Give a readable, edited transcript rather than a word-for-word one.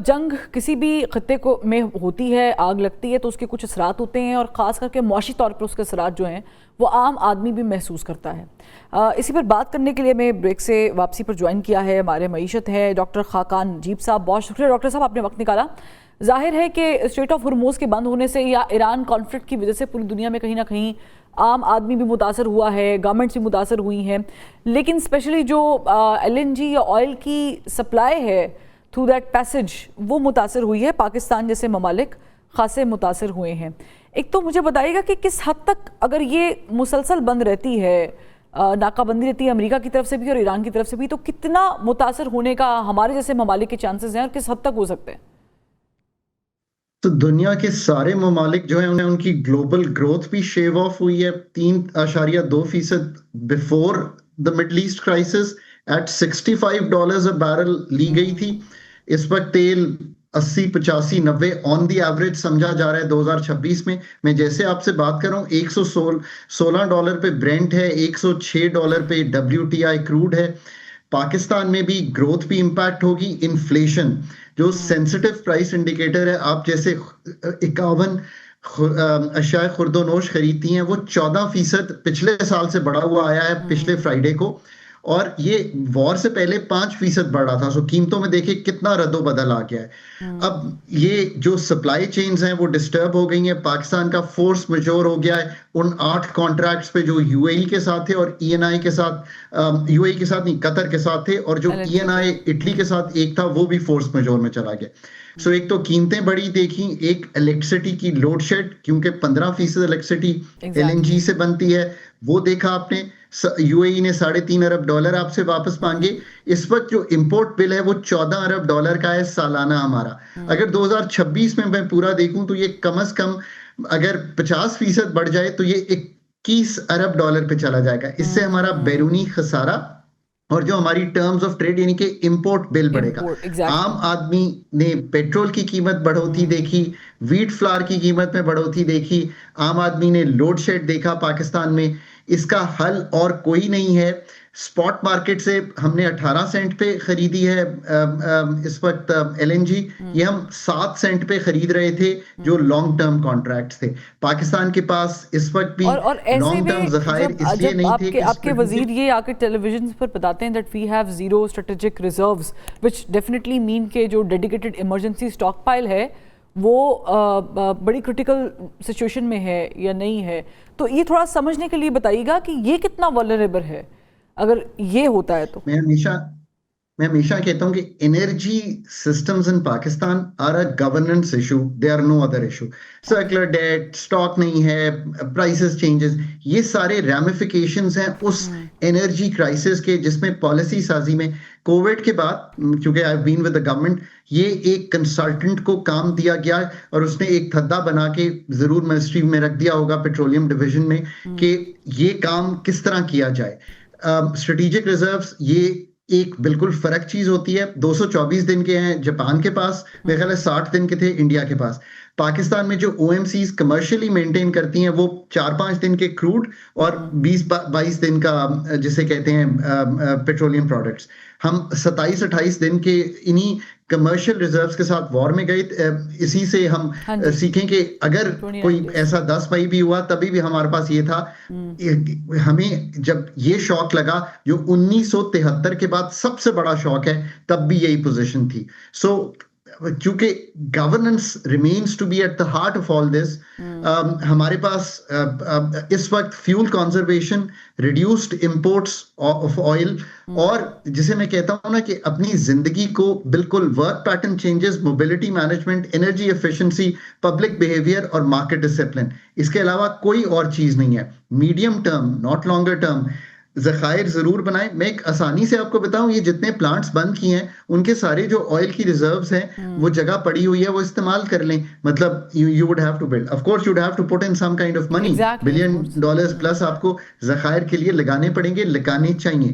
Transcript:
जब जंग किसी भी खत्ते को में होती है, आग लगती है, तो उसके कुछ असरात होते हैं और ख़ास करके मुआशी तौर पर उसके असरात जो हैं वो आम आदमी भी महसूस करता है। इसी पर बात करने के लिए मैं ब्रेक से वापसी पर ज्वाइन किया है हमारे मईशत है डॉक्टर खाकान नजीब साहब। बहुत शुक्रिया डॉक्टर साहब, आपने वक्त निकाला। जाहिर है कि स्ट्रेट ऑफ हुर्मुज़ के बंद होने से या ईरान कॉन्फ्लिक्ट की वजह से पूरी दुनिया में कहीं ना कहीं आम आदमी भी मुतासर हुआ है, गवर्नमेंट्स भी मुतासर हुई हैं, लेकिन स्पेशली जो LNG या ऑयल की सप्लाई है थ्रू दैट पैसेज वो मुतासर हुई है। पाकिस्तान जैसे ममालिक खासे मुतासर हुए हैं। एक तो मुझे बताइएगा कि किस हद तक अगर ये मुसलसल बंद रहती है, नाकाबंदी रहती है अमेरिका की तरफ से भी और ईरान की तरफ से भी, तो कितना मुतासर होने का हमारे जैसे ममालिक के चांसेस हैं और किस हद तक हो सकते हैं? तो दुनिया के सारे ममालिक जो हैं उनकी ग्लोबल ग्रोथ भी शेव ऑफ हुई है। 3.2% before the middle east crisis at $65 a barrel ली गई थी। इस वक्त तेल 80, 85, 90 ऑन दी एवरेज समझा जा रहा है 2026 में। मैं जैसे आपसे बात कर रहा हूँ $116 पे ब्रेंट है, $106 पे WTI क्रूड है। पाकिस्तान में भी ग्रोथ भी इंपैक्ट होगी। इन्फ्लेशन जो सेंसिटिव प्राइस इंडिकेटर है, आप जैसे 51 अशिया खुर्दोनोश खरीदती हैं, वो 14% पिछले साल से बढ़ा हुआ आया है पिछले फ्राइडे को, और ये वॉर से पहले 5% बढ़ रहा था। सो कीमतों में देखिए कितना रद्दोबदल आ गया है। अब ये जो सप्लाई चेन्स हैं वो डिस्टर्ब हो गई हैं। पाकिस्तान का फोर्स मेजोर हो गया है उन 8 कॉन्ट्रैक्ट्स पे जो UAE के साथ थे और ENI के साथ, UAE के साथ नहीं, कतर के साथ थे, और जो ENI इटली के साथ एक था वो भी फोर्स मेजोर में चला गया। सो एक तो कीमतें बड़ी देखी, एक इलेक्ट्रिसिटी की लोड शेड, क्योंकि 15% इलेक्ट्रिसिटी LNG से बनती है, वो देखा आपने। UAE ने $3.5 अरब आपसे वापस मांगे। इस वक्त जो इंपोर्ट बिल है वो $14 अरब का है सालाना हमारा। अगर 2026 में मैं पूरा देखूं तो ये कम से कम अगर 50% बढ़ जाए तो ये $21 अरब पे चला जाएगा। इससे हमारा बैरूनी खसारा और जो हमारी टर्म्स ऑफ ट्रेड यानी कि इंपोर्ट बिल बढ़ेगा। आम आदमी ने पेट्रोल की कीमत बढ़ोतरी देखी, व्हीट फ्लावर की कीमत में बढ़ोतरी देखी, आम आदमी ने लोड शेड देखा पाकिस्तान में। इसका हल और कोई नहीं है। स्पॉट मार्केट से हमने 18 सेंट पे खरीदी है इस वक्त LNG। ये हम 7 सेंट पे खरीद रहे थे जो लॉन्ग टर्म कॉन्ट्रैक्ट्स थे। पाकिस्तान के पास इस वक्त भी लॉन्ग टर्म ज़खायर इसलिए नहीं थे कि आपके वजीर ये आकर टेलीविजन पर बताते हैं that we have zero strategic reserves, which definitely mean के जो डेडिकेटेड इमरजेंसी स्टॉक पाइल है वो बड़ी क्रिटिकल सिचुएशन में है या नहीं है। तो ये थोड़ा समझने के लिए बताइएगा कि ये कितना वल्नरेबल है अगर ये होता है तो। मैं हमेशा कहता हूं कि energy systems in Pakistan are a governance issue, they are no other issue. Circular debt, stock नहीं है, प्राइसेस चेंजेस, ये सारे रैमिफिकेशंस हैं उस एनर्जी क्राइसिस के, जिसमें पॉलिसी साजी में कोविड के बाद, क्योंकि I have been with the government, ये एक कंसल्टेंट को काम दिया गया और उसने एक थद्दा बना के जरूर मिनिस्ट्री में रख दिया होगा पेट्रोलियम डिवीजन में कि ये काम किस तरह किया जाए। स्ट्रेटेजिक रिजर्व्स ये एक बिल्कुल फर्क चीज होती है। 224 दिन के हैं जापान के पास, मेरे ख्याल है 60 दिन के थे इंडिया के पास। पाकिस्तान में जो OMCs कमर्शियली मेंटेन करती हैं वो 4-5 दिन के क्रूड और 20-22 दिन का जिसे कहते हैं पेट्रोलियम प्रोडक्ट्स। हम 27-28 दिन के इन्हीं कमर्शियल रिजर्व्स के साथ वॉर में गए। इसी से हम सीखें कि अगर कोई ऐसा 10 मई भी हुआ तभी भी हमारे पास ये था। हमें जब ये शॉक लगा जो 1973 के बाद सबसे बड़ा शॉक है, तब भी यही पोजीशन थी। सो क्योंकि governance remains to be at the heart of all this, हमारे पास इस वक्त fuel conservation, reduced imports of oil, और जिसे मैं कहता हूं ना कि अपनी जिंदगी को बिल्कुल work pattern changes, mobility management, energy efficiency, public behaviour और मार्केट डिसिप्लिन, इसके अलावा कोई और चीज नहीं है। Medium term, not longer term, ज़खायर जरूर बनाएं। मैं एक आसानी से आपको बताऊं, ये जितने प्लांट्स बंद किए हैं उनके सारे जो ऑयल की रिजर्व्स हैं वो जगह पड़ी हुई है, वो इस्तेमाल कर लें। मतलब you would have to build, of course you would have to put in some kind of money, $1 billion plus आपको ज़खायर के लिए लगाने पड़ेंगे, लगाने चाहिए।